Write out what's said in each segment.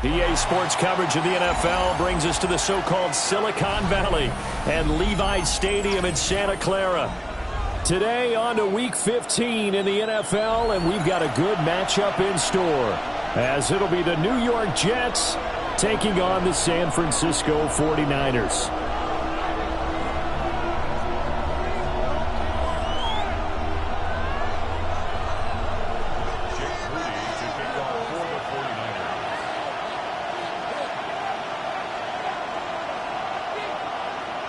EA Sports coverage of the NFL brings us to the so-called Silicon Valley and Levi Stadium in Santa Clara. Today on to Week 15 in the NFL, and we've got a good matchup in store, as it'll be the New York Jets taking on the San Francisco 49ers.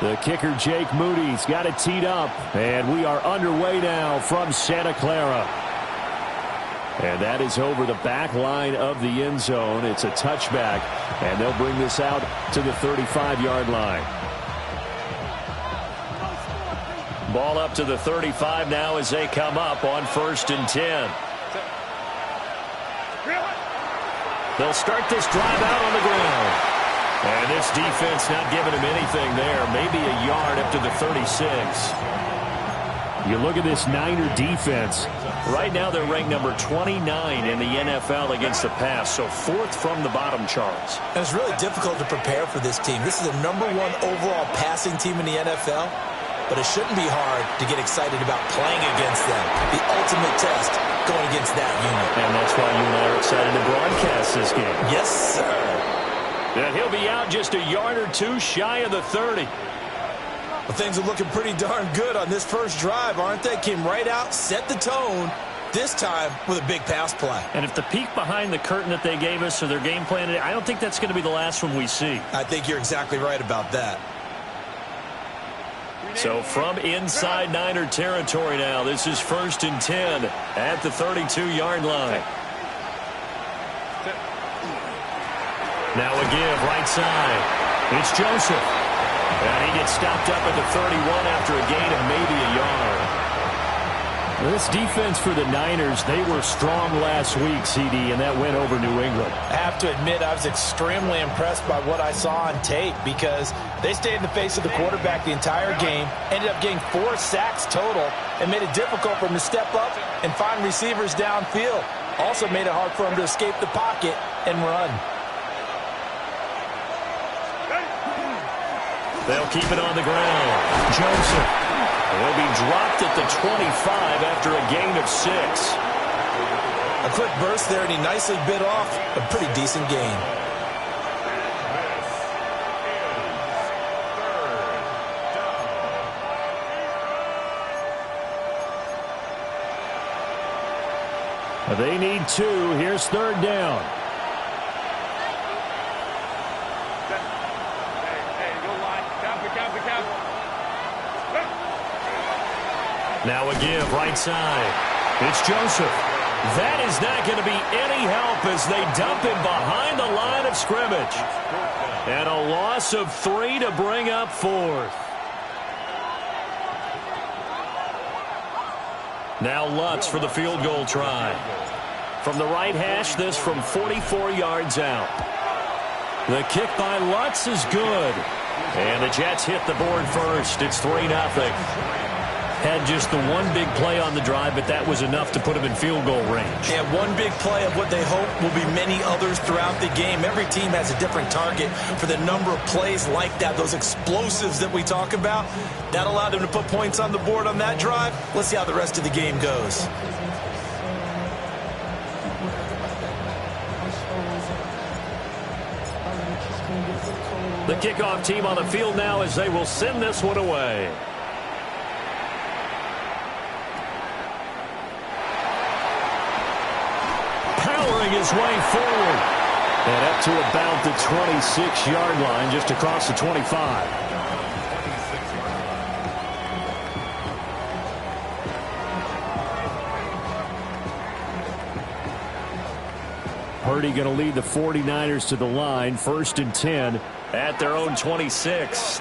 The kicker, Jake Moody's got it teed up, and we are underway now from Santa Clara. And that is over the back line of the end zone. It's a touchback, and they'll bring this out to the 35-yard line. Ball up to the 35 now as they come up on 1st and 10. They'll start this drive out on the ground. And this defense not giving him anything there. Maybe a yard up to the 36. You look at this Niner defense. Right now they're ranked number 29 in the NFL against the pass. So 4th from the bottom, Charles. And it's really difficult to prepare for this team. This is the #1 overall passing team in the NFL. But it shouldn't be hard to get excited about playing against them. The ultimate test going against that unit. And that's why you and I are excited to broadcast this game. Yes, sir. And he'll be out just a yard or two shy of the 30. Well, things are looking pretty darn good on this first drive, aren't they? Came right out, set the tone, this time with a big pass play. And if the peek behind the curtain that they gave us or their game plan, I don't think that's going to be the last one we see. I think you're exactly right about that. So from inside Niner territory now, this is 1st and 10 at the 32-yard line. Now a give, right side. It's Joseph. And he gets stopped up at the 31 after a gain of maybe a yard. This defense for the Niners, they were strong last week, CD, and that went over New England. I have to admit, I was extremely impressed by what I saw on tape because they stayed in the face of the quarterback the entire game, ended up getting 4 sacks total, and made it difficult for him to step up and find receivers downfield. Also made it hard for him to escape the pocket and run. They'll keep it on the ground. Joseph will be dropped at the 25 after a gain of 6. A quick burst there, and he nicely bit off a pretty decent gain. They need 2. Here's 3rd down. Now a give, right side. It's Joseph. That is not going to be any help as they dump him behind the line of scrimmage. And a loss of 3 to bring up 4th. Now Lutz for the field goal try. From the right hash, this from 44 yards out. The kick by Lutz is good. And the Jets hit the board first. It's 3-0. Had just the one big play on the drive, but that was enough to put him in field goal range. Yeah, one big play of what they hope will be many others throughout the game. Every team has a different target for the number of plays like that, those explosives that we talk about. That allowed them to put points on the board on that drive. Let's see how the rest of the game goes. The kickoff team on the field now as they will send this one away. His way forward and up to about the 26-yard line, just across the 25. Purdy going to lead the 49ers to the line, 1st and 10 at their own 26.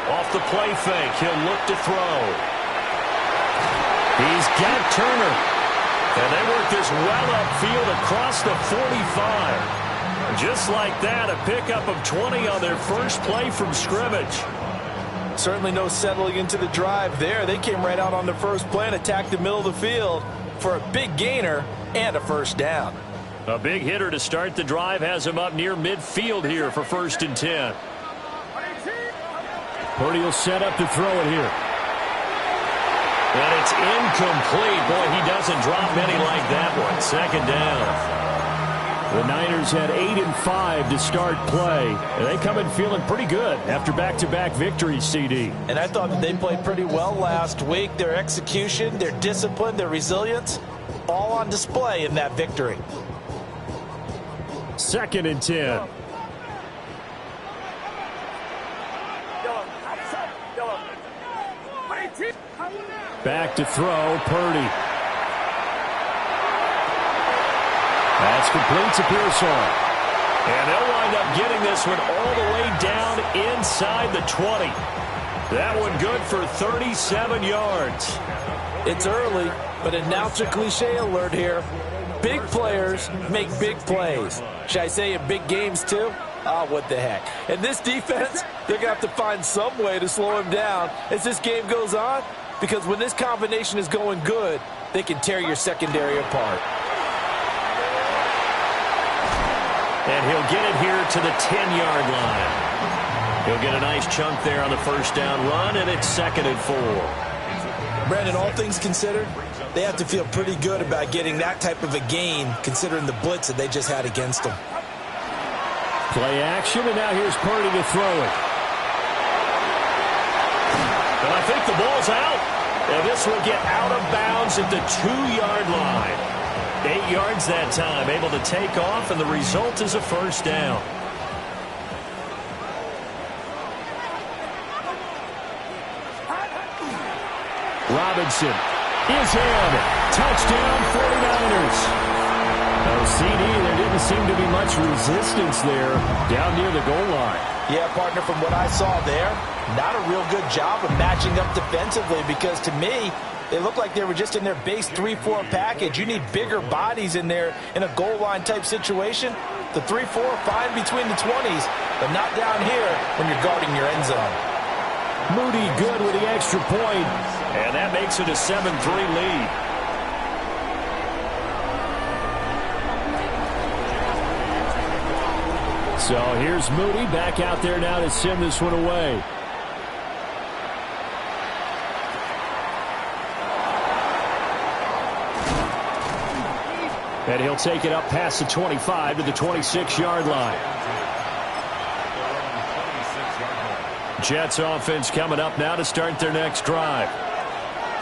Off the play fake, he'll look to throw. He's got Turner. And they work this well upfield across the 45. Just like that, a pickup of 20 on their first play from scrimmage. Certainly no settling into the drive there. They came right out on the first play and attacked the middle of the field. for a big gainer and a first down. A big hitter to start the drive has him up near midfield here for 1st and 10. Purdy will set up to throw it here. And it's incomplete. Boy, he doesn't drop many like that one. 2nd down. The Niners had 8 and 5 to start play. And they come in feeling pretty good after back-to-back victories, CD. And I thought that they played pretty well last week. Their execution, their discipline, their resilience, all on display in that victory. 2nd and 10. Back to throw, Purdy. That's complete to Pearsall. And they'll wind up getting this one all the way down inside the 20. That one good for 37 yards. It's early, but announcer cliche alert here. Big players make big plays. Should I say in big games too? Oh, what the heck. And this defense, they're going to have to find some way to slow him down as this game goes on, because when this combination is going good, they can tear your secondary apart. And he'll get it here to the 10-yard line. He'll get a nice chunk there on the first down run, and it's 2nd and 4. Brandon, all things considered, they have to feel pretty good about getting that type of a gain, considering the blitz that they just had against them. Play action, and now here's Purdy to throw it. And I think the ball's out. And this will get out of bounds at the 2-yard line. 8 yards that time, able to take off, and the result is a first down. Robinson is in. Touchdown 49ers. Oh, CD, there didn't seem to be much resistance there down near the goal line. Yeah, partner, from what I saw there, not a real good job of matching up defensively, because to me, they looked like they were just in their base 3-4 package. You need bigger bodies in there in a goal line type situation. The 3-4 fine between the 20s, but not down here when you're guarding your end zone. Moody good with the extra point, and that makes it a 7-3 lead. So here's Moody back out there now to send this one away. And he'll take it up past the 25 to the 26-yard line. Jets offense coming up now to start their next drive.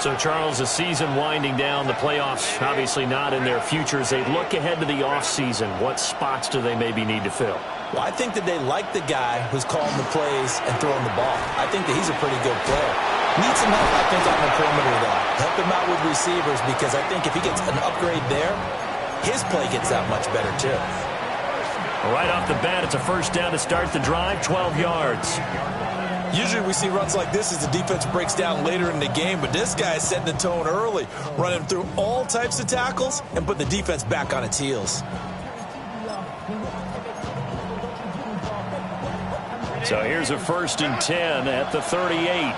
So, Charles, the season winding down, the playoffs obviously not in their future. As they look ahead to the offseason, what spots do they maybe need to fill? Well, I think that they like the guy who's calling the plays and throwing the ball. I think that he's a pretty good player. Needs some help, I think, on the perimeter, though. Help him out with receivers, because I think if he gets an upgrade there, his play gets that much better, too. Right off the bat, it's a first down to start the drive, 12 yards. Usually we see runs like this as the defense breaks down later in the game, but this guy is setting the tone early, running through all types of tackles and put the defense back on its heels. So here's a 1st and 10 at the 38.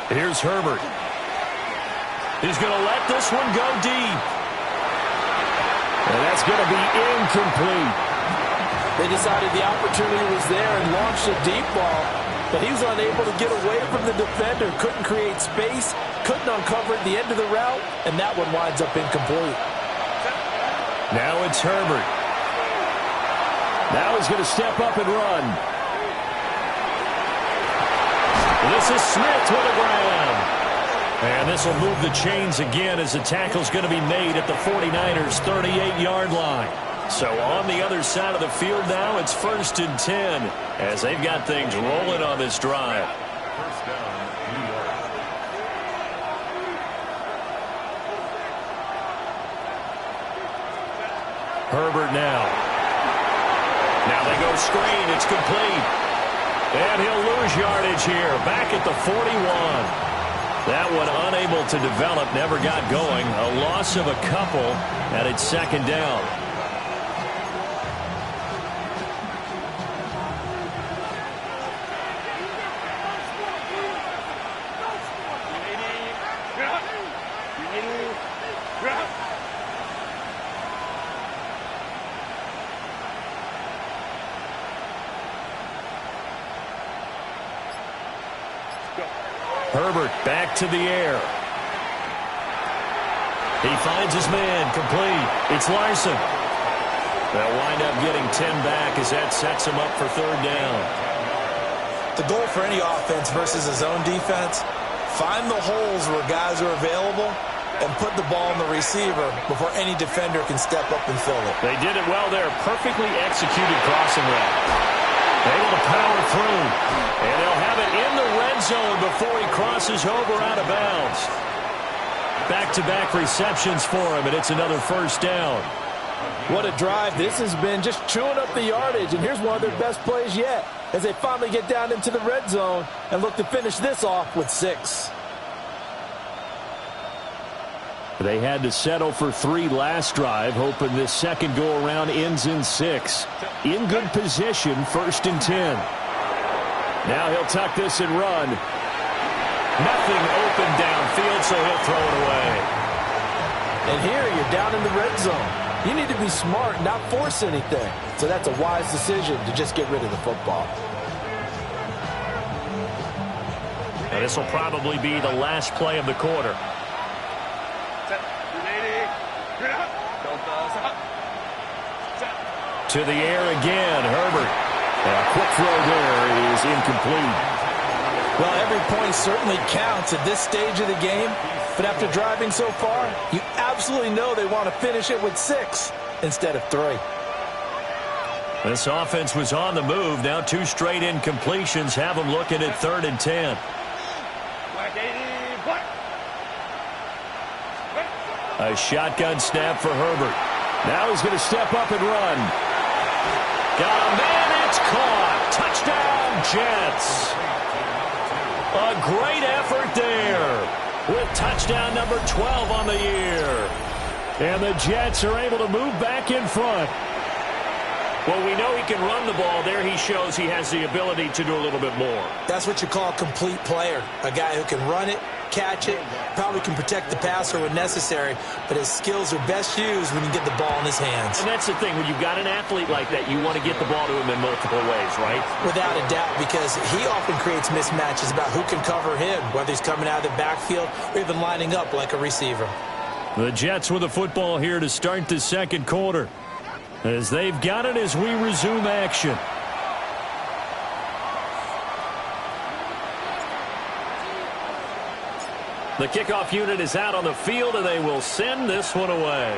Here's Herbert. He's going to let this one go deep. And that's going to be incomplete. They decided the opportunity was there and launched a deep ball, but he was unable to get away from the defender, couldn't create space, couldn't uncover the end of the route, and that one winds up incomplete. Now it's Herbert. Now he's going to step up and run. This is Smith with a grab. And this will move the chains again as the tackle's going to be made at the 49ers' 38-yard line. So on the other side of the field now, it's 1st and 10 as they've got things rolling on this drive. Herbert now. Now they go screen. It's complete. And he'll lose yardage here. Back at the 41. That one unable to develop, never got going. A loss of a couple, and it's 2nd down. Herbert back to the air. He finds his man, complete. It's Larson. They'll wind up getting 10 back as that sets him up for third down. The goal for any offense versus a zone defense, find the holes where guys are available and put the ball in the receiver before any defender can step up and fill it. They did it well there. Perfectly executed crossing route. Able to power through. And they'll have it in the red zone before he crosses over out of bounds. Back-to-back receptions for him, and it's another first down. What a drive this has been, just chewing up the yardage. And here's one of their best plays yet as they finally get down into the red zone and look to finish this off with 6. They had to settle for 3 last drive, hoping this second go-around ends in 6. In good position, 1st and 10. Now he'll tuck this and run. Nothing open downfield, so he'll throw it away. And here you're down in the red zone. You need to be smart, not force anything. So that's a wise decision to just get rid of the football. And this will probably be the last play of the quarter. To the air again, Herbert. And a quick throw there is incomplete. Well, every point certainly counts at this stage of the game. But after driving so far, you absolutely know they want to finish it with 6 instead of 3. This offense was on the move. Now 2 straight incompletions have them looking at 3rd and 10. A shotgun snap for Herbert. Now he's going to step up and run. Got a man, it's caught. Touchdown, Jets. A great effort there with touchdown number 12 on the year. And the Jets are able to move back in front. Well, we know he can run the ball. There he shows he has the ability to do a little bit more. That's what you call a complete player. A guy who can run it, catch it, probably can protect the passer when necessary, but his skills are best used when you get the ball in his hands. And that's the thing. When you've got an athlete like that, you want to get the ball to him in multiple ways, right? Without a doubt, because he often creates mismatches about who can cover him, whether he's coming out of the backfield or even lining up like a receiver. The Jets with the football here to start the second quarter, as they've got it as we resume action. The kickoff unit is out on the field, and they will send this one away.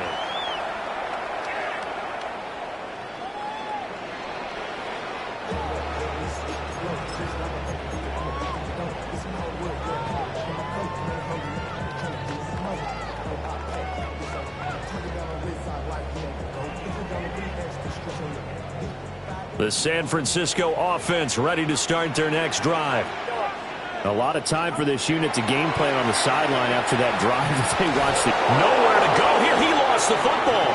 The San Francisco offense ready to start their next drive. A lot of time for this unit to game plan on the sideline after that drive that they watched it. Nowhere to go here. He lost the football.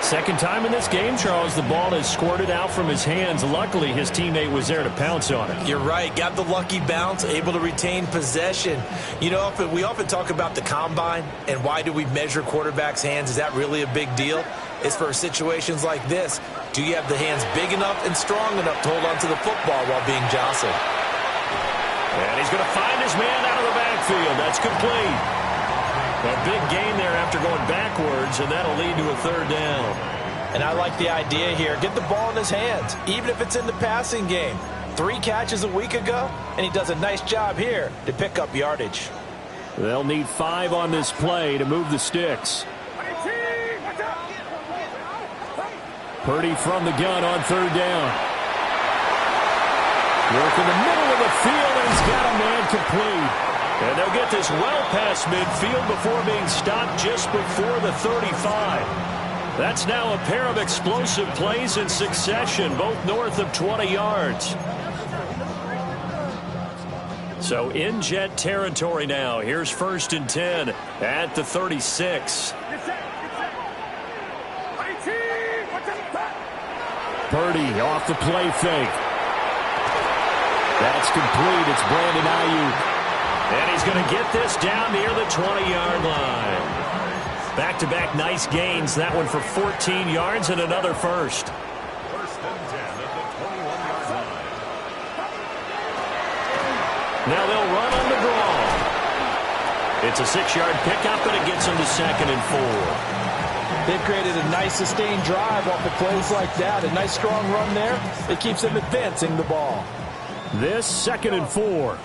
Second time in this game, Charles, the ball has squirted out from his hands. Luckily, his teammate was there to pounce on it. You're right. Got the lucky bounce, able to retain possession. You know, we often talk about the combine and why do we measure quarterbacks' hands. Is that really a big deal? It's for situations like this. Do you have the hands big enough and strong enough to hold on to the football while being jostled? And he's going to find his man out of the backfield. That's complete. A big gain there after going backwards, and that'll lead to a third down. And I like the idea here. Get the ball in his hands, even if it's in the passing game. 3 catches a week ago, and he does a nice job here to pick up yardage. They'll need 5 on this play to move the sticks. Purdy from the gun on third down. Work in the middle of the field, and he's got a man complete. And they'll get this well past midfield before being stopped just before the 35. That's now a pair of explosive plays in succession, both north of 20 yards. So in Jet territory now. Here's 1st and 10 at the 36. Purdy off the play fake. That's complete. It's Brandon Ayuk. And he's going to get this down near the 20-yard line. Back-to-back nice gains. That one for 14 yards and another first. 1st and 10 at the 21-yard line. Now they'll run on the draw. It's a 6-yard pickup, and it gets them to 2nd and 4. They've created a nice sustained drive off of plays like that. A nice strong run there. It keeps them advancing the ball. This 2nd and 4.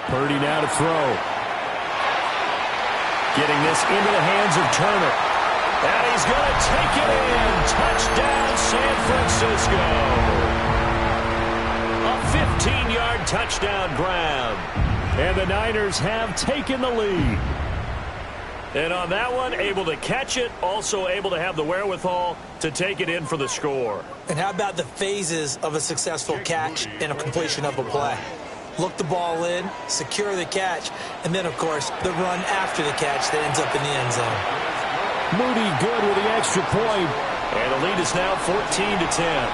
Purdy now to throw. Getting this into the hands of Turner. And he's going to take it in. Touchdown, San Francisco. A 15-yard touchdown grab. And the Niners have taken the lead. And on that one, able to catch it, also able to have the wherewithal to take it in for the score. And how about the phases of a successful catch and a completion of a play? Look the ball in, secure the catch, and then, of course, the run after the catch that ends up in the end zone. Moody good with the extra point. And the lead is now 14-10.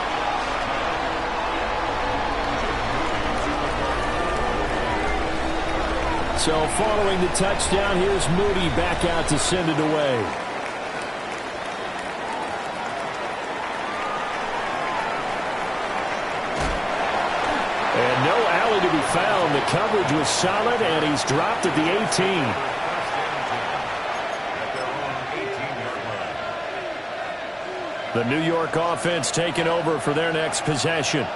So following the touchdown, here's Moody back out to send it away. And no alley to be found. The coverage was solid, and he's dropped at the 18. The New York offense taking over for their next possession.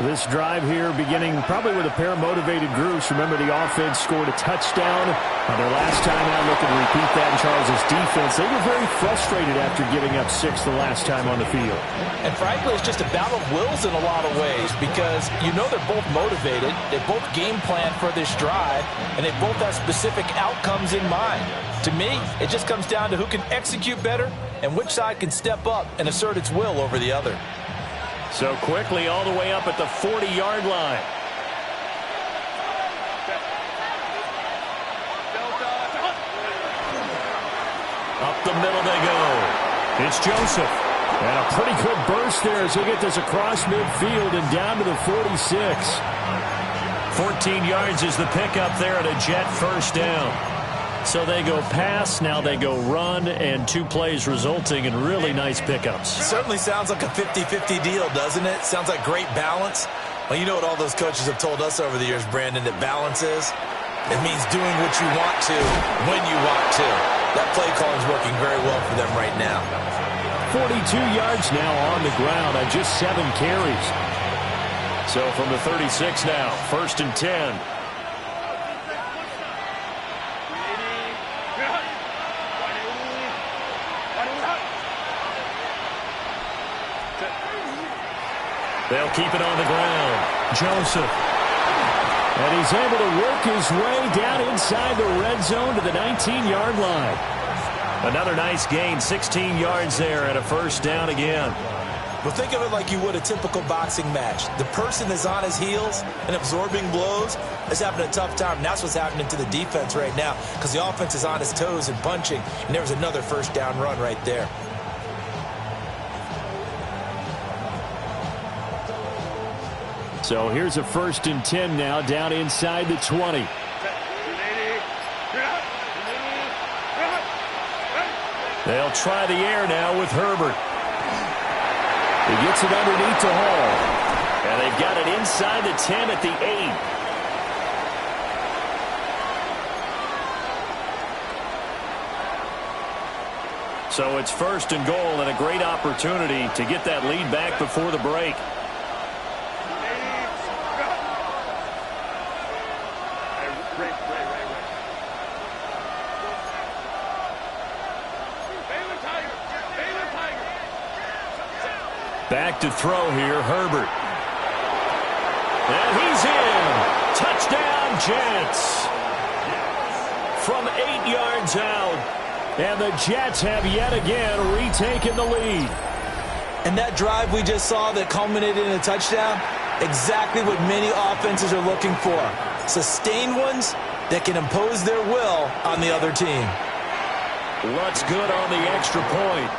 This drive here beginning probably with a pair of motivated groups. Remember, the offense scored a touchdown on their last time out. Looking to repeat that in Charles' defense. They were very frustrated after giving up 6 the last time on the field. And frankly, it's just a battle of wills in a lot of ways because you know they're both motivated. They both game plan for this drive, and they both have specific outcomes in mind. To me, it just comes down to who can execute better and which side can step up and assert its will over the other. So quickly all the way up at the 40-yard line. Up the middle they go. It's Joseph. And a pretty good burst there as he'll get this across midfield and down to the 46. 14 yards is the pickup there at a Jet first down. So they go pass, now they go run, and 2 plays resulting in really nice pickups. Certainly sounds like a 50-50 deal, doesn't it? Sounds like great balance. Well, you know what all those coaches have told us over the years, Brandon, that balance is? It means doing what you want to, when you want to. That play calling is working very well for them right now. 42 yards now on the ground on just 7 carries. So from the 36 now, 1st and 10. They'll keep it on the ground. Joseph. And he's able to work his way down inside the red zone to the 19-yard line. Another nice gain, 16 yards there and a first down again. Well, think of it like you would a typical boxing match. The person that's on his heels and absorbing blows is having a tough time. And that's what's happening to the defense right now because the offense is on his toes and punching. And there was another first down run right there. So here's a 1st and 10 now down inside the 20. They'll try the air now with Herbert. He gets it underneath to Hall. And they've got it inside the 10 at the 8. So it's 1st and goal and a great opportunity to get that lead back before the break. Back to throw here, Herbert. And he's in. Touchdown, Jets. From 8 yards out. And the Jets have yet again retaken the lead. And that drive we just saw that culminated in a touchdown, exactly what many offenses are looking for. Sustained ones that can impose their will on the other team. Lutt's good on the extra point.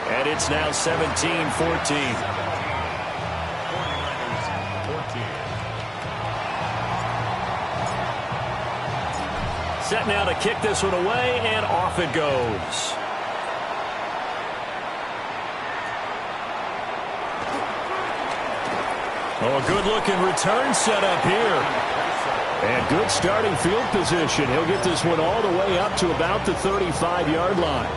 And it's now 17-14. Set now to kick this one away, and off it goes. Oh, a good-looking return set up here. And good starting field position. He'll get this one all the way up to about the 35-yard line.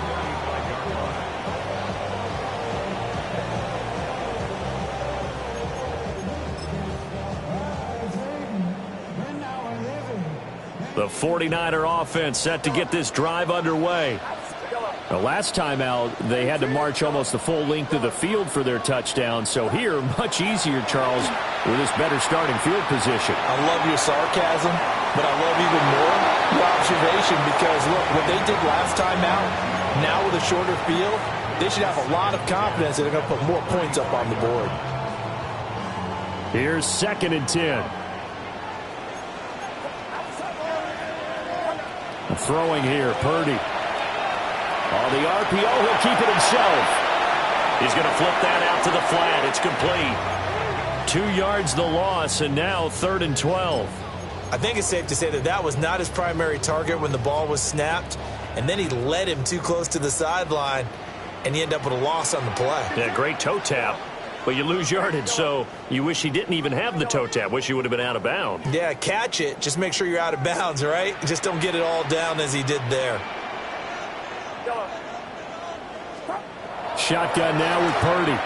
The 49er offense set to get this drive underway. The last time out, they had to march almost the full length of the field for their touchdown. So here, much easier, Charles, with this better starting field position. I love your sarcasm, but I love even more your observation because, look, what they did last time out, now with a shorter field, they should have a lot of confidence that they're going to put more points up on the board. Here's 2nd and 10. Throwing here, Purdy. On the RPO, he'll keep it himself. He's going to flip that out to the flat. It's complete. 2 yards the loss, and now 3rd and 12. I think it's safe to say that that was not his primary target when the ball was snapped, and then he led him too close to the sideline, and he ended up with a loss on the play. Yeah, great toe tap, but you lose yardage, so you wish he didn't even have the toe tap. Wish he would have been out of bounds. Yeah, catch it. Just make sure you're out of bounds, right? Just don't get it all down as he did there. Shotgun now with Purdy.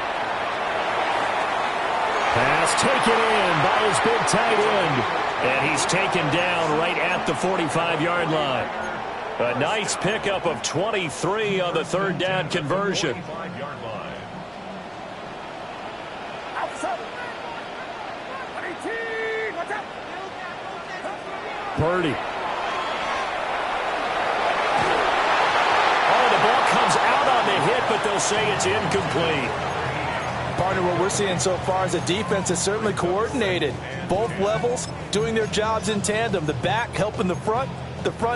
Pass taken in by his big tight end. And he's taken down right at the 45-yard line. A nice pickup of 23 on the 3rd down conversion. Purdy. Oh, the ball comes out on the hit, but they'll say it's incomplete. Partner, what we're seeing so far is a defense that's certainly coordinated. Both levels doing their jobs in tandem. The back helping the front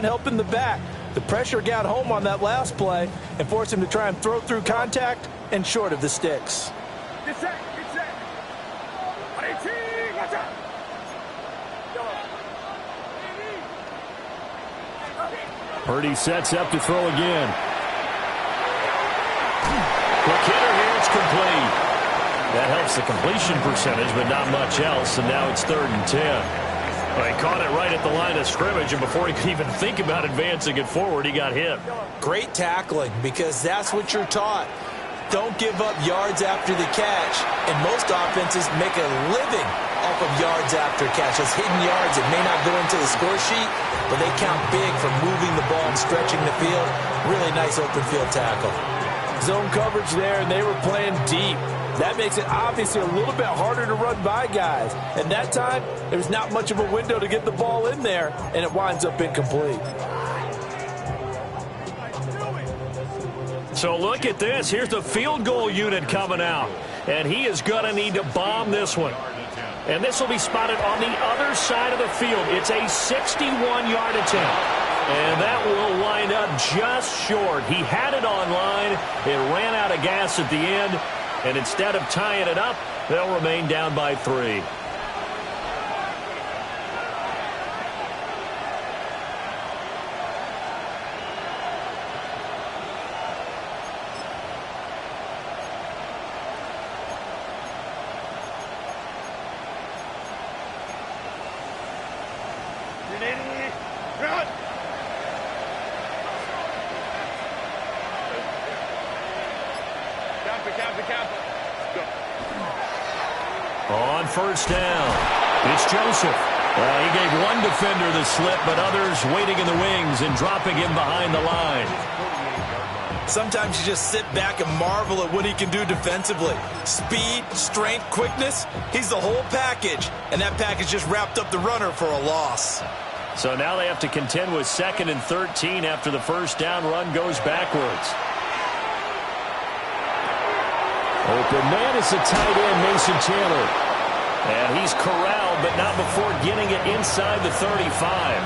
helping the back. The pressure got home on that last play and forced him to try and throw through contact and short of the sticks. Purdy sets up to throw again. Quick hitter here, it's complete. That helps the completion percentage, but not much else, and now it's 3rd and 10. Well, he caught it right at the line of scrimmage, and before he could even think about advancing it forward, he got hit. Great tackling, because that's what you're taught. Don't give up yards after the catch, and most offenses make a living off of yards after catch. Those hidden yards that may not go into the score sheet, but they count big for moving the ball and stretching the field. Really nice open field tackle. Zone coverage there, and they were playing deep. That makes it obviously a little bit harder to run by guys. And that time, there's not much of a window to get the ball in there, and it winds up incomplete. So look at this. Here's the field goal unit coming out. And he is going to need to bomb this one. And this will be spotted on the other side of the field. It's a 61-yard attempt. And that will wind up just short. He had it on line. It ran out of gas at the end. And instead of tying it up, they'll remain down by 3. On 1st down, it's Joseph. He gave one defender the slip, but others waiting in the wings and dropping him behind the line. Sometimes you just sit back and marvel at what he can do defensively. Speed, strength, quickness, he's the whole package. And that package just wrapped up the runner for a loss. So now they have to contend with 2nd and 13 after the 1st down run goes backwards. Open man is the tight end, Mason Chandler. And he's corralled, but not before getting it inside the 35.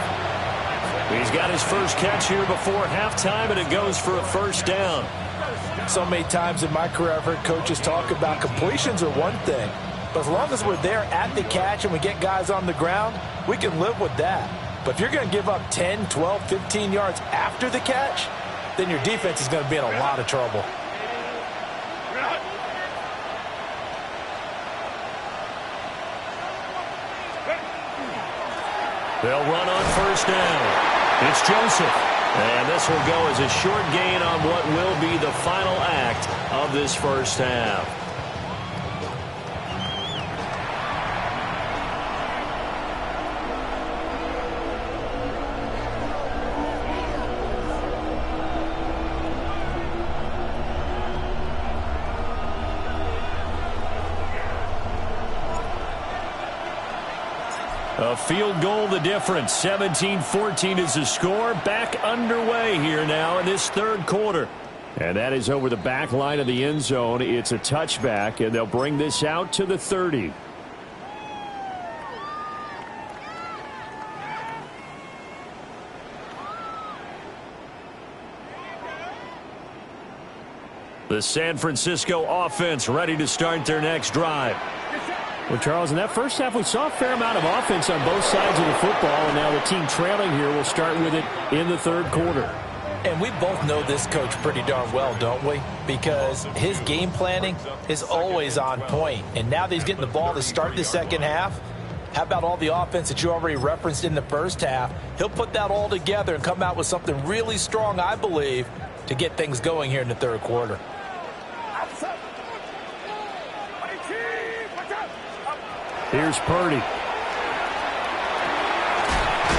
He's got his first catch here before halftime, and it goes for a 1st down. So many times in my career, I've heard coaches talk about completions are one thing. But as long as we're there at the catch and we get guys on the ground, we can live with that. But if you're going to give up 10, 12, 15 yards after the catch, then your defense is going to be in a lot of trouble. They'll run on first down. It's Joseph. And this will go as a short gain on what will be the final act of this first half. A field goal the difference. 17-14 is the score. Back underway here now in this third quarter. And that is over the back line of the end zone. It's a touchback, and they'll bring this out to the 30. The San Francisco offense ready to start their next drive. Well, Charles, in that first half, we saw a fair amount of offense on both sides of the football, and now the team trailing here will start with it in the third quarter. And we both know this coach pretty darn well, don't we? Because his game planning is always on point. And now that he's getting the ball to start the second half, how about all the offense that you already referenced in the first half? He'll put that all together and come out with something really strong, I believe, to get things going here in the third quarter. Here's Purdy.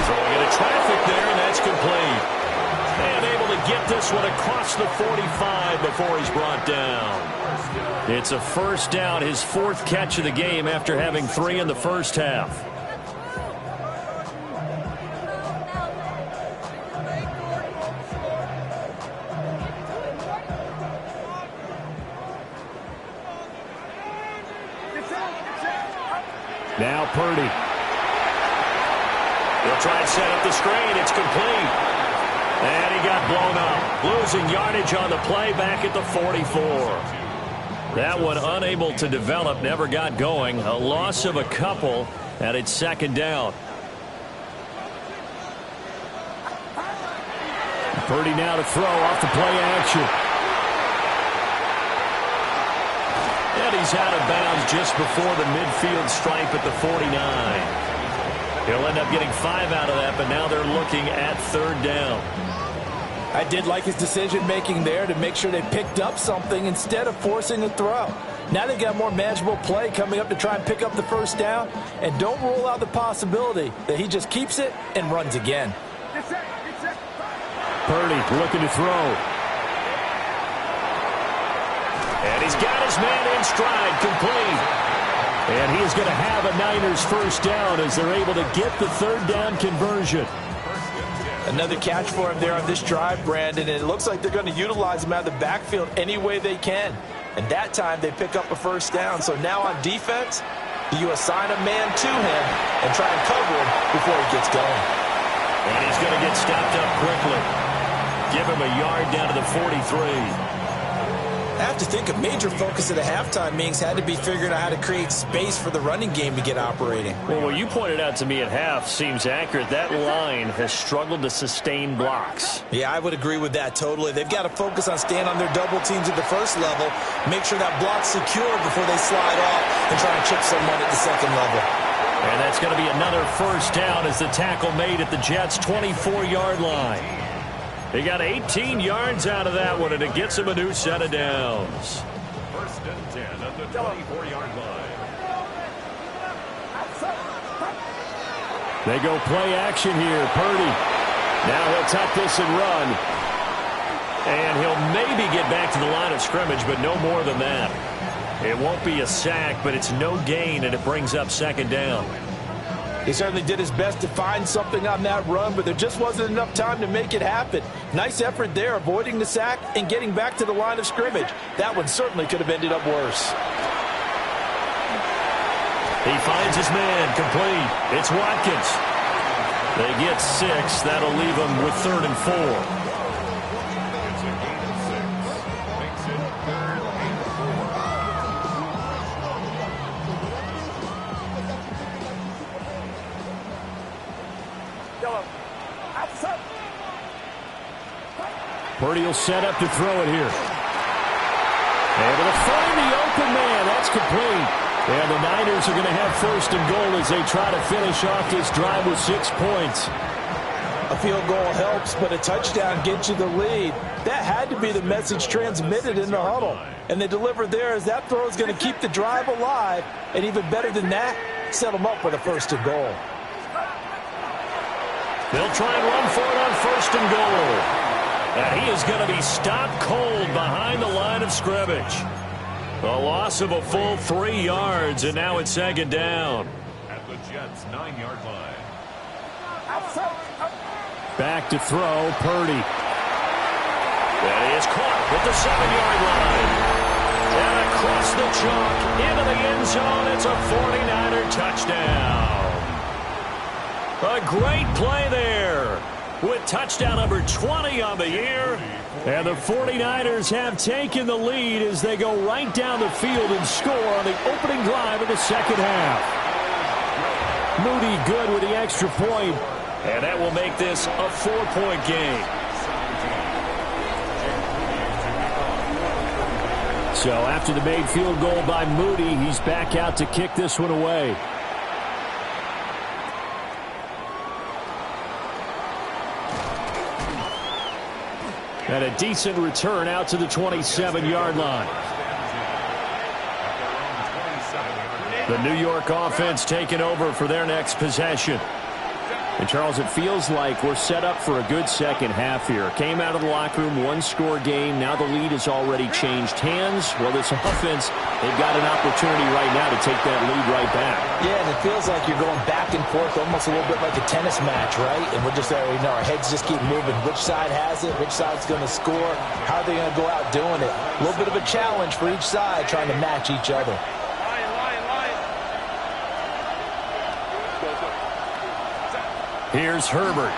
Throwing into traffic there, and that's complete. And able to get this one across the 45 before he's brought down. It's a first down, his fourth catch of the game after having 3 in the first half. Now Purdy. He'll try and set up the screen. It's complete. And he got blown up. Losing yardage on the play back at the 44. That one unable to develop, never got going. A loss of a couple, and it's second down. Purdy now to throw off the play action. And he's out of bounds just before the midfield stripe at the 49. He'll end up getting 5 out of that, but now they're looking at third down. I did like his decision-making there to make sure they picked up something instead of forcing a throw. Now they've got more manageable play coming up to try and pick up the first down, and don't rule out the possibility that he just keeps it and runs again. Purdy looking to throw. And he's got his man in stride, complete. And he is going to have a Niners first down as they're able to get the third down conversion. Another catch for him there on this drive, Brandon, and it looks like they're going to utilize him out of the backfield any way they can. And that time they pick up a first down. So now on defense, do you assign a man to him and try and cover him before he gets going? And he's going to get stopped up quickly. Give him a yard down to the 43. I have to think a major focus of the halftime meetings had to be figuring out how to create space for the running game to get operating. Well, what you pointed out to me at half seems accurate. That line has struggled to sustain blocks. Yeah, I would agree with that totally. They've got to focus on staying on their double teams at the first level, make sure that block's secure before they slide off and try and chip someone at the second level. And that's going to be another first down as the tackle made at the Jets' 24-yard line. They got 18 yards out of that one, and it gets them a new set of downs. First and 10 at the 24-yard line. They go play action here. Purdy. Now he'll tuck this and run. And he'll maybe get back to the line of scrimmage, but no more than that. It won't be a sack, but it's no gain, and it brings up second down. He certainly did his best to find something on that run, but there just wasn't enough time to make it happen. Nice effort there, avoiding the sack and getting back to the line of scrimmage. That one certainly could have ended up worse. He finds his man, complete. It's Watkins. They get 6. That'll leave them with 3rd and 4. Purdy will set up to throw it here. Able to find the open man. That's complete. And the Niners are going to have first and goal as they try to finish off this drive with 6 points. A field goal helps, but a touchdown gets you the lead. That had to be the message transmitted in the huddle. And they delivered there as that throw is going to keep the drive alive. And even better than that, set them up with a first and goal. They'll try and run for it on first and goal. And he is going to be stopped cold behind the line of scrimmage. A loss of a full 3 yards, and now it's second down. At the Jets' 9-yard line. Back to throw, Purdy. And he is caught at the 7-yard line. And across the chalk, into the end zone, it's a 49er touchdown. A great play there, with touchdown number 20 on the year. And the 49ers have taken the lead as they go right down the field and score on the opening drive of the second half. Moody good with the extra point, and that will make this a 4-point game. So after the made field goal by Moody, he's back out to kick this one away. And a decent return out to the 27-yard line. The New York offense taking over for their next possession. And, Charles, it feels like we're set up for a good second half here. Came out of the locker room, one-score game. Now the lead has already changed hands. Well, this offense, they've got an opportunity right now to take that lead right back. Yeah, and it feels like you're going back and forth almost a little bit like a tennis match, right? And we're just there, our heads just keep moving. Which side has it? Which side's going to score? How are they going to go out doing it? A little bit of a challenge for each side trying to match each other. Here's Herbert.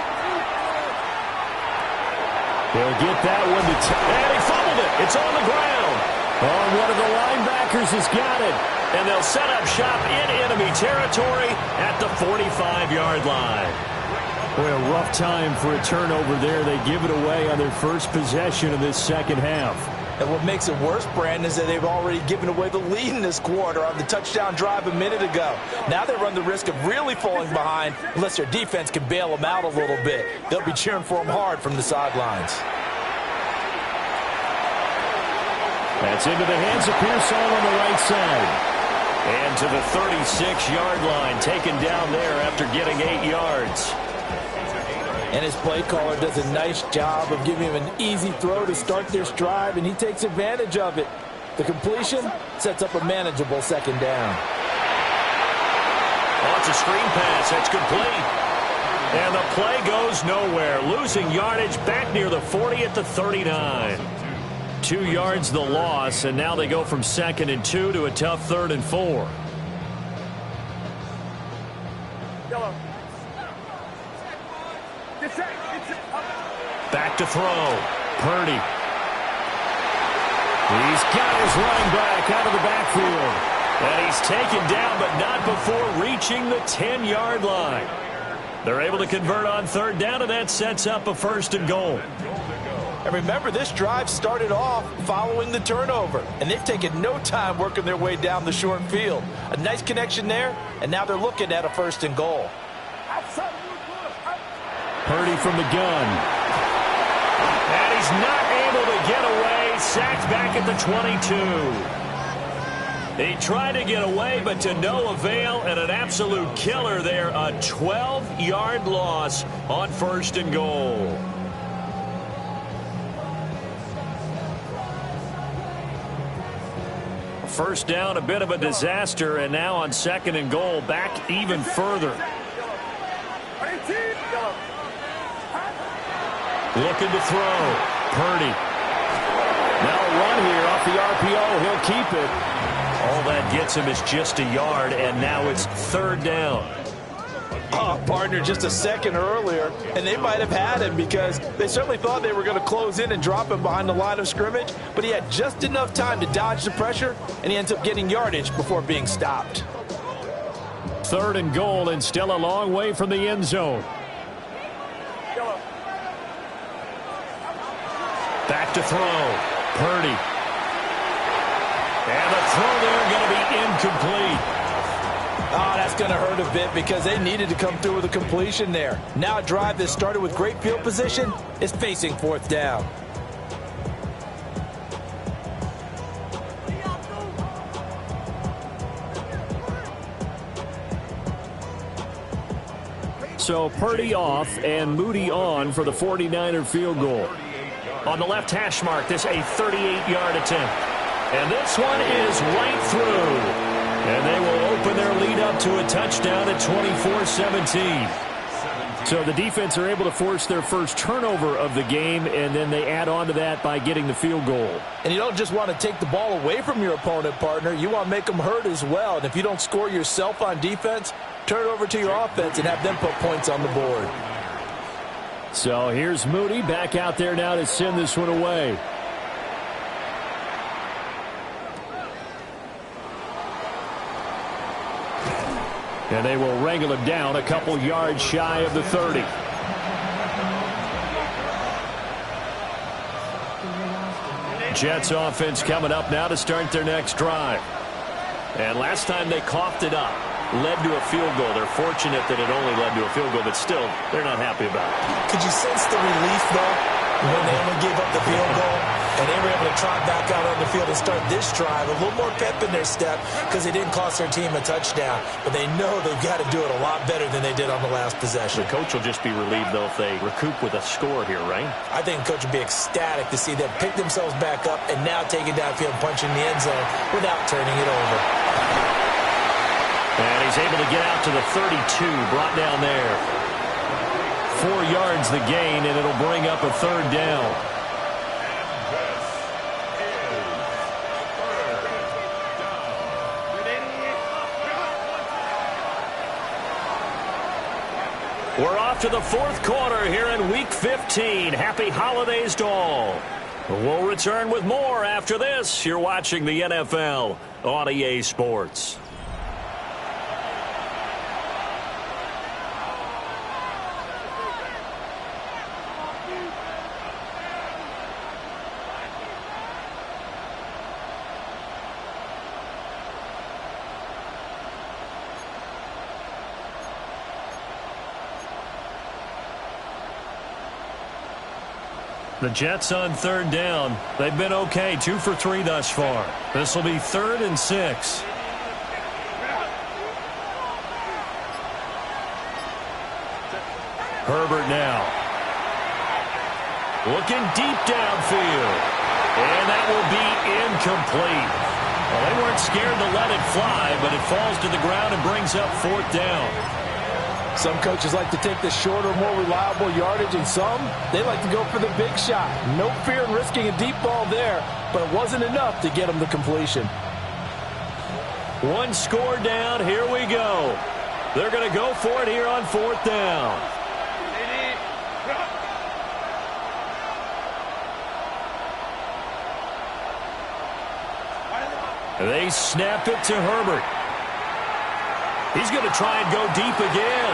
He'll get that one to and he fumbled it. It's on the ground. Oh, one of the linebackers has got it. And they'll set up shop in enemy territory at the 45-yard line. Boy, a rough time for a turnover there. They give it away on their first possession of this second half. And what makes it worse, Brandon, is that they've already given away the lead in this quarter on the touchdown drive a minute ago. Now they run the risk of really falling behind unless their defense can bail them out a little bit. They'll be cheering for them hard from the sidelines. That's into the hands of Pearsall on the right side. And to the 36-yard line, taken down there after getting 8 yards. And his play caller does a nice job of giving him an easy throw to start this drive, and he takes advantage of it. The completion sets up a manageable second down. Oh, it's a screen pass. That's complete. And the play goes nowhere. Losing yardage back near the 40 at the 39. 2 yards the loss, and now they go from 2nd and 2 to a tough 3rd and 4. Back to throw. Purdy. He's got his running back out of the backfield. And he's taken down, but not before reaching the 10-yard line. They're able to convert on 3rd down, and that sets up a 1st and goal. And remember, this drive started off following the turnover, and they've taken no time working their way down the short field. A nice connection there, and now they're looking at a 1st and goal. Purdy from the gun. And he's not able to get away. Sacked back at the 22. He tried to get away, but to no avail, and an absolute killer there. A 12-yard loss on 1st and goal. First down, a bit of a disaster, and now on 2nd and goal, back even further. Looking to throw. Purdy. Now a run here off the RPO. He'll keep it. All that gets him is just a yard, and now it's 3rd down. Oh, partner, just a second earlier, and they might have had him because they certainly thought they were going to close in and drop him behind the line of scrimmage, but he had just enough time to dodge the pressure, and he ends up getting yardage before being stopped. 3rd and goal, and still a long way from the end zone. Back to throw. Purdy. And the throw there going to be incomplete. Oh, that's going to hurt a bit because they needed to come through with a completion there. Now a drive that started with great field position is facing fourth down. So Purdy off and Moody on for the 49er field goal. On the left hash mark, this a 38-yard attempt. And this one is right through. And they will open their lead up to a touchdown at 24-17. So the defense are able to force their first turnover of the game, and then they add on to that by getting the field goal. And you don't just want to take the ball away from your opponent, partner. You want to make them hurt as well. And if you don't score yourself on defense, turn it over to your offense and have them put points on the board. So here's Moody back out there now to send this one away. And they will wrangle him down a couple yards shy of the 30. Jets offense coming up now to start their next drive. And last time they coughed it up, led to a field goal. They're fortunate that it only led to a field goal, but still, they're not happy about it. Could you sense the relief, though, when they only gave up the field goal and they were able to trot back out on the field and start this drive? A little more pep in their step because they didn't cost their team a touchdown, but they know they've got to do it a lot better than they did on the last possession. The coach will just be relieved, though, if they recoup with a score here, right? I think the coach will be ecstatic to see them pick themselves back up and now take it downfield and punch in the end zone without turning it over. And he's able to get out to the 32, brought down there. 4 yards the gain, and it'll bring up a third down. We're off to the fourth quarter here in Week 15. Happy holidays to all. We'll return with more after this. You're watching the NFL on EA Sports. The Jets on third down. They've been okay, 2 for 3 thus far. This will be 3rd and 6. Herbert now. Looking deep downfield. And that will be incomplete. Well, they weren't scared to let it fly, but it falls to the ground and brings up 4th down. Some coaches like to take the shorter, more reliable yardage, and some, they like to go for the big shot. No fear in risking a deep ball there, but it wasn't enough to get them the completion. 1 score down. Here we go. They're going to go for it here on 4th down. They snap it to Herbert. He's going to try and go deep again.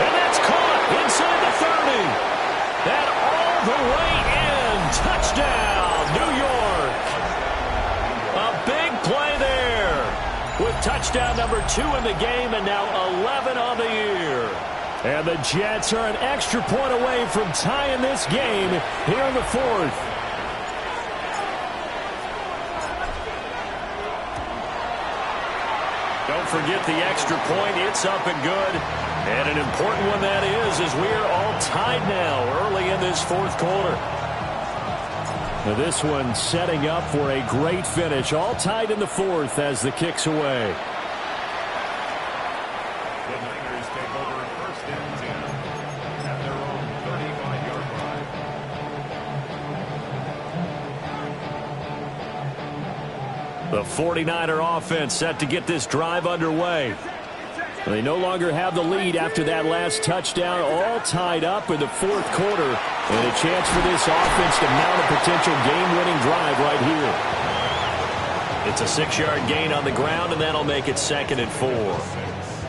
And that's caught inside the 30. And all the way in. Touchdown, New York. A big play there. With touchdown number 2 in the game and now 11 on the year. And the Jets are an extra point away from tying this game here in the 4th. Don't forget the extra point. It's up and good. And an important one that is, as we are all tied now early in this 4th quarter. Now this one setting up for a great finish. All tied in the 4th as the kick's away. The Niners take over 1st and 10 at their own 35-yard line. The 49er offense set to get this drive underway. They no longer have the lead after that last touchdown, all tied up in the 4th quarter. And a chance for this offense to mount a potential game-winning drive right here. It's a 6-yard gain on the ground, and that'll make it 2nd and 4.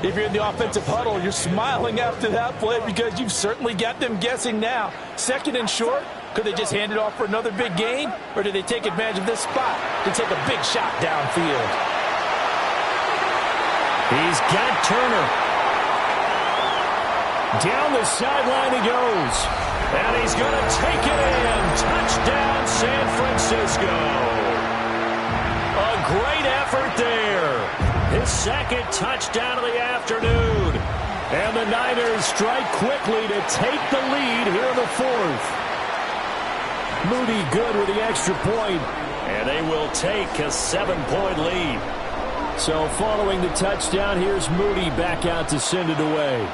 If you're in the offensive huddle, you're smiling after that play because you've certainly got them guessing now. Second and short, could they just hand it off for another big gain? Or do they take advantage of this spot to take a big shot downfield? He's got Turner. Down the sideline he goes. And he's going to take it in. Touchdown, San Francisco. A great effort there. His second touchdown of the afternoon. And the Niners strike quickly to take the lead here in the fourth. Moody good with the extra point. And they will take a 7-point lead. So following the touchdown, here's Moody back out to send it away.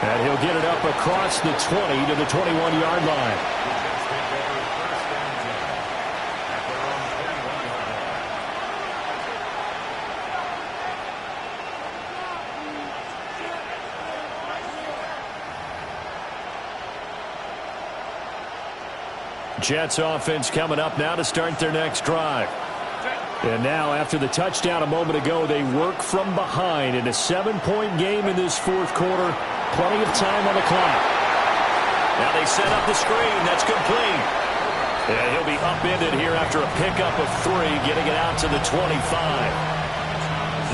And he'll get it up across the 20 to the 21-yard line. Jets offense coming up now to start their next drive. And now after the touchdown a moment ago, they work from behind in a 7-point game in this fourth quarter. Plenty of time on the clock. Now they set up the screen. That's complete. And he'll be upended here after a pickup of 3, getting it out to the 25.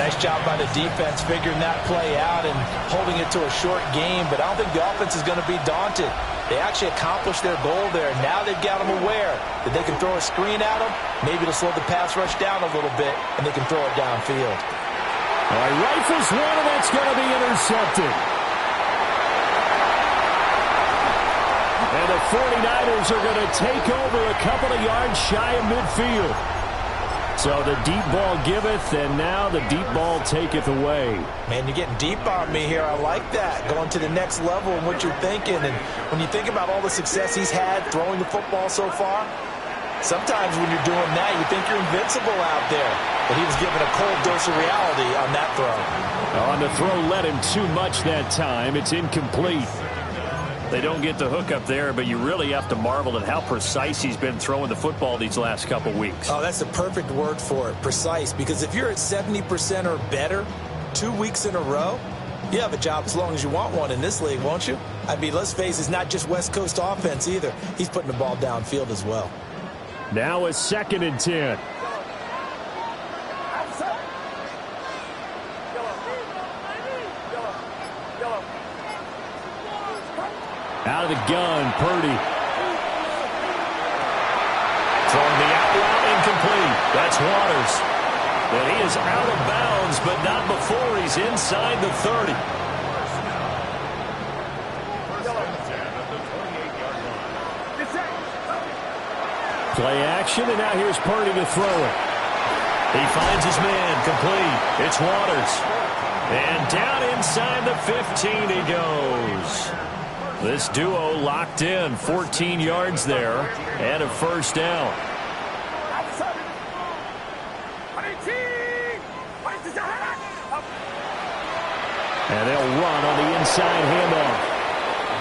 Nice job by the defense figuring that play out and holding it to a short game. But I don't think the offense is going to be daunted. They actually accomplished their goal there. Now they've got them aware that they can throw a screen at them. Maybe to slow the pass rush down a little bit, and they can throw it downfield. All right, rifles one, and that's going to be intercepted. And the 49ers are going to take over a couple of yards shy of midfield. So the deep ball giveth, and now the deep ball taketh away. Man, you're getting deep on me here. I like that. Going to the next level in what you're thinking. And when you think about all the success he's had throwing the football so far, sometimes when you're doing that, you think you're invincible out there. But he was given a cold dose of reality on that throw. On the throw led him too much that time. It's incomplete. They don't get the hook up there, but you really have to marvel at how precise he's been throwing the football these last couple weeks. Oh, that's the perfect word for it, precise. Because if you're at 70% or better 2 weeks in a row, you have a job as long as you want one in this league, won't you? I mean, let's face it, it's not just West Coast offense either. He's putting the ball downfield as well. Now a 2nd and 10. Out of the gun, Purdy. Throwing the out route, incomplete. That's Waters. And he is out of bounds, but not before he's inside the 30. Play action, and now here's Purdy to throw it. He finds his man, complete. It's Waters. And down inside the 15 he goes. This duo locked in, 14 yards there, and a first down. And they'll run on the inside handoff.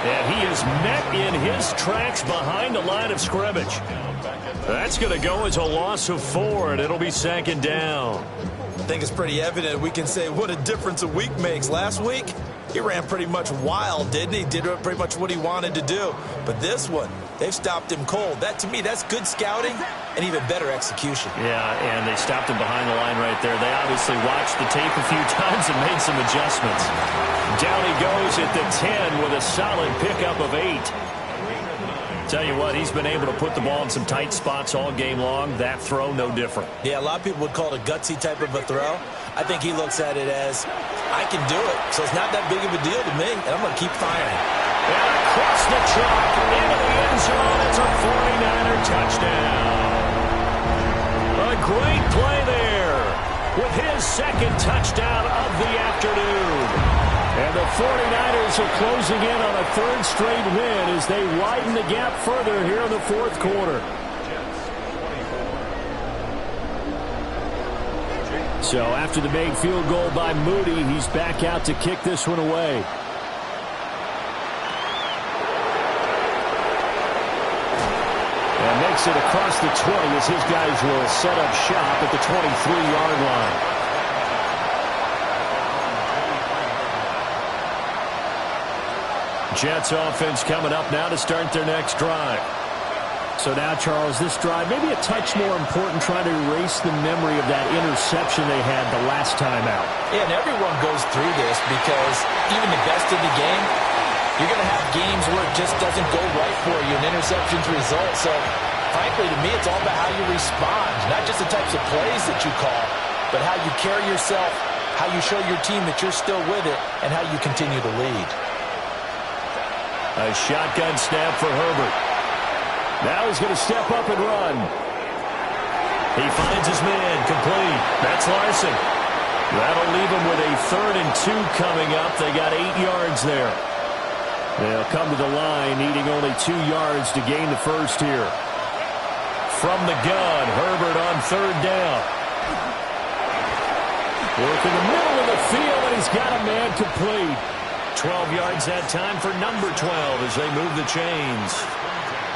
And he is met in his tracks behind the line of scrimmage. That's going to go as a loss of 4, and it'll be 2nd down. I think it's pretty evident. We can say what a difference a week makes. Last week, he ran pretty much wild, didn't he? Did pretty much what he wanted to do. But this one, they've stopped him cold. That, to me, that's good scouting and even better execution. Yeah, and they stopped him behind the line right there. They obviously watched the tape a few times and made some adjustments. Down he goes at the 10 with a solid pickup of 8. Tell you what, he's been able to put the ball in some tight spots all game long. That throw, no different. Yeah, a lot of people would call it a gutsy type of a throw. I think he looks at it as, I can do it, so it's not that big of a deal to me, and I'm going to keep firing. And across the chalk, into the end zone, it's a 49er touchdown. A great play there with his 2nd touchdown of the afternoon. And the 49ers are closing in on a 3rd straight win as they widen the gap further here in the fourth quarter. So after the made field goal by Moody, he's back out to kick this one away. And takes it across the 20 as his guys will set up shop at the 23-yard line. Jets offense coming up now to start their next drive. So now, Charles, this drive maybe a touch more important, trying to erase the memory of that interception they had the last time out. Yeah, and everyone goes through this because even the best in the game, you're going to have games where it just doesn't go right for you, and interceptions result. So, frankly, to me, it's all about how you respond, not just the types of plays that you call, but how you carry yourself, how you show your team that you're still with it, and how you continue to lead. A shotgun snap for Herbert. Now he's going to step up and run. He finds his man, complete. That's Larson. That'll leave him with a 3rd and 2 coming up. They got 8 yards there. They'll come to the line, needing only 2 yards to gain the first here. From the gun, Herbert on 3rd down. Work in the middle of the field, and he's got a man complete. 12 yards that time for number 12 as they move the chains.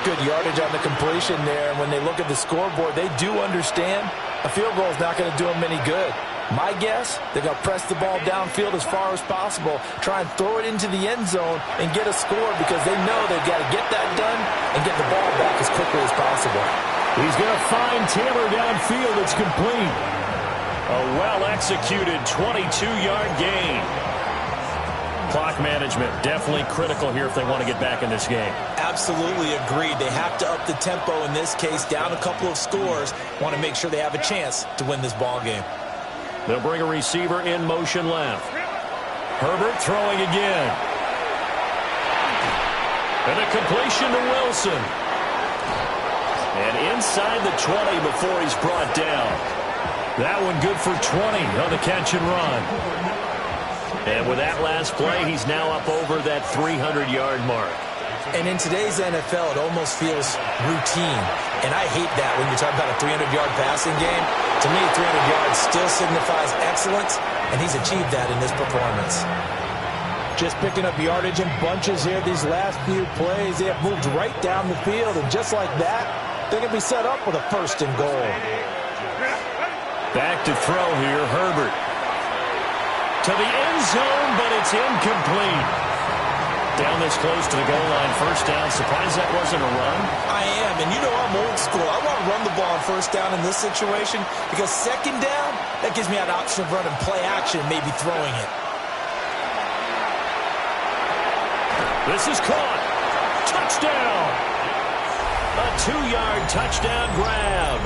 Good yardage on the completion there. And when they look at the scoreboard, they do understand a field goal is not going to do them any good. My guess, they're going to press the ball downfield as far as possible, try and throw it into the end zone and get a score because they know they've got to get that done and get the ball back as quickly as possible. He's going to find Taylor downfield. It's complete. A well-executed 22-yard gain. Clock management definitely critical here if they want to get back in this game. Absolutely agreed. They have to up the tempo in this case, down a couple of scores. Want to make sure they have a chance to win this ball game. They'll bring a receiver in motion left. Herbert throwing again. And a completion to Wilson. And inside the 20 before he's brought down. That one good for 20 on the catch and run. And with that last play, he's now up over that 300-yard mark. And in today's NFL, it almost feels routine. And I hate that when you're talking about a 300-yard passing game. To me, 300 yards still signifies excellence, and he's achieved that in this performance. Just picking up yardage in bunches here these last few plays. They have moved right down the field, and just like that, they're going to be set up with a 1st and goal. Back to throw here, Herbert. To the end zone, but it's incomplete. Down this close to the goal line, 1st down. Surprised that wasn't a run? I am, and you know I'm old school. I want to run the ball on 1st down in this situation because 2nd down, that gives me an option of running play action, maybe throwing it. This is caught. Touchdown. A 2-yard touchdown grab.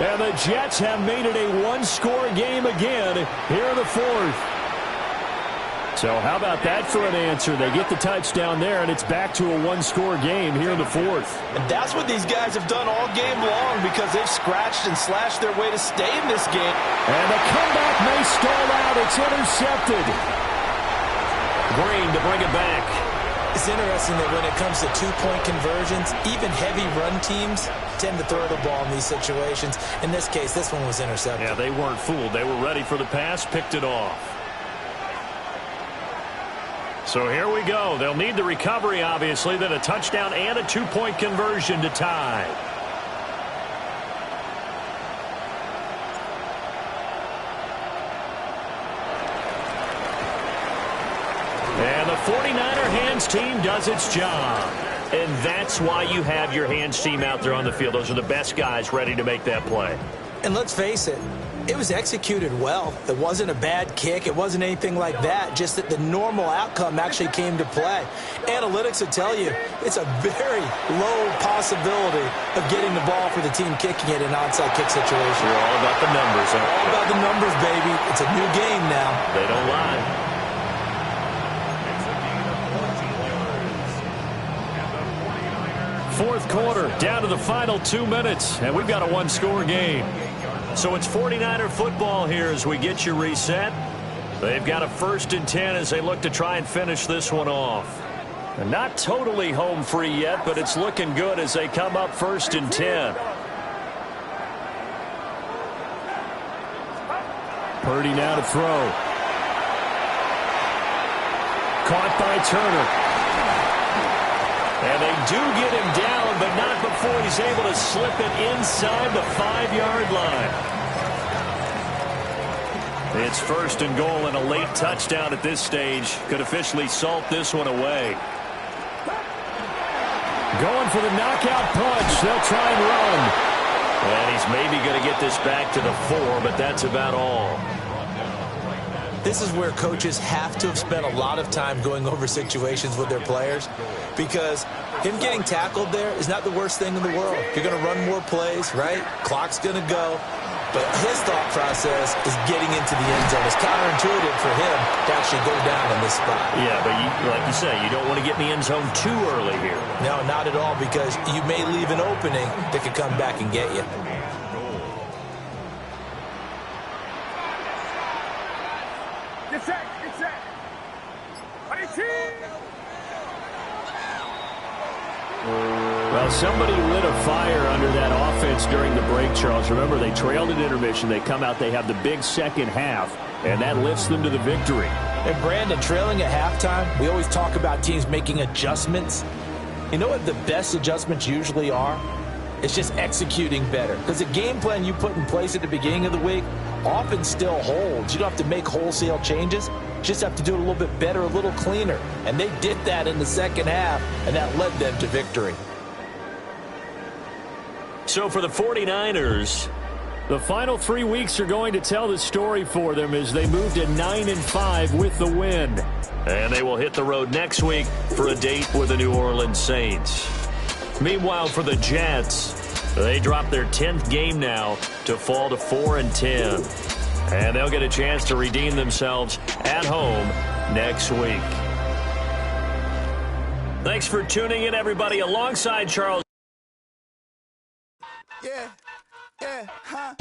And the Jets have made it a 1-score game again here in the 4th. So how about that for an answer? They get the touchdown there, and it's back to a 1-score game here in the 4th. And that's what these guys have done all game long because they've scratched and slashed their way to stay in this game. And the comeback may stall out. It's intercepted. Green to bring it back. It's interesting that when it comes to 2-point conversions, even heavy run teams tend to throw the ball in these situations. In this case, this one was intercepted. Yeah, they weren't fooled. They were ready for the pass, picked it off. So here we go. They'll need the recovery, obviously, then a touchdown and a 2-point conversion to tie. And the 49er hands team does its job. And that's why you have your hands team out there on the field. Those are the best guys ready to make that play. And let's face it, it was executed well. It wasn't a bad kick. It wasn't anything like that. Just that the normal outcome actually came to play. Analytics will tell you it's a very low possibility of getting the ball for the team kicking it in an onside kick situation. You're all about the numbers, huh? All about the numbers, baby. It's a new game now. They don't lie. Fourth quarter, down to the final 2 minutes, and we've got a 1-score game. So it's 49er football here as we get you reset. They've got a 1st and 10 as they look to try and finish this one off. And not totally home free yet, but it's looking good as they come up 1st and 10. Purdy now to throw. Caught by Turner. And they do get him down, but not before he's able to slip it inside the 5-yard line. It's first and goal and a late touchdown at this stage. Could officially salt this one away. Going for the knockout punch. They'll try and run. And he's maybe going to get this back to the 4, but that's about all. This is where coaches have to have spent a lot of time going over situations with their players, because him getting tackled there is not the worst thing in the world. You're going to run more plays, right? Clock's going to go. But his thought process is getting into the end zone. It's counterintuitive for him to actually go down in this spot. Yeah, but like you say, you don't want to get in the end zone too early here. No, not at all, because you may leave an opening that could come back and get you. Get set, get set. 18. Well, somebody lit a fire under that offense during the break, Charles. Remember, they trailed at intermission. They come out, they have the big second half, and that lifts them to the victory. And, Brandon, trailing at halftime, we always talk about teams making adjustments. You know what the best adjustments usually are? It's just executing better. Because the game plan you put in place at the beginning of the week often still holds. You don't have to make wholesale changes. You just have to do it a little bit better, a little cleaner. And they did that in the second half, and that led them to victory. So for the 49ers, the final 3 weeks are going to tell the story for them as they move to 9-5 with the win. And they will hit the road next week for a date with the New Orleans Saints. Meanwhile, for the Jets, they drop their 10th game now to fall to 4-10. And they'll get a chance to redeem themselves at home next week. Thanks for tuning in, everybody, alongside Charles. Yeah, huh?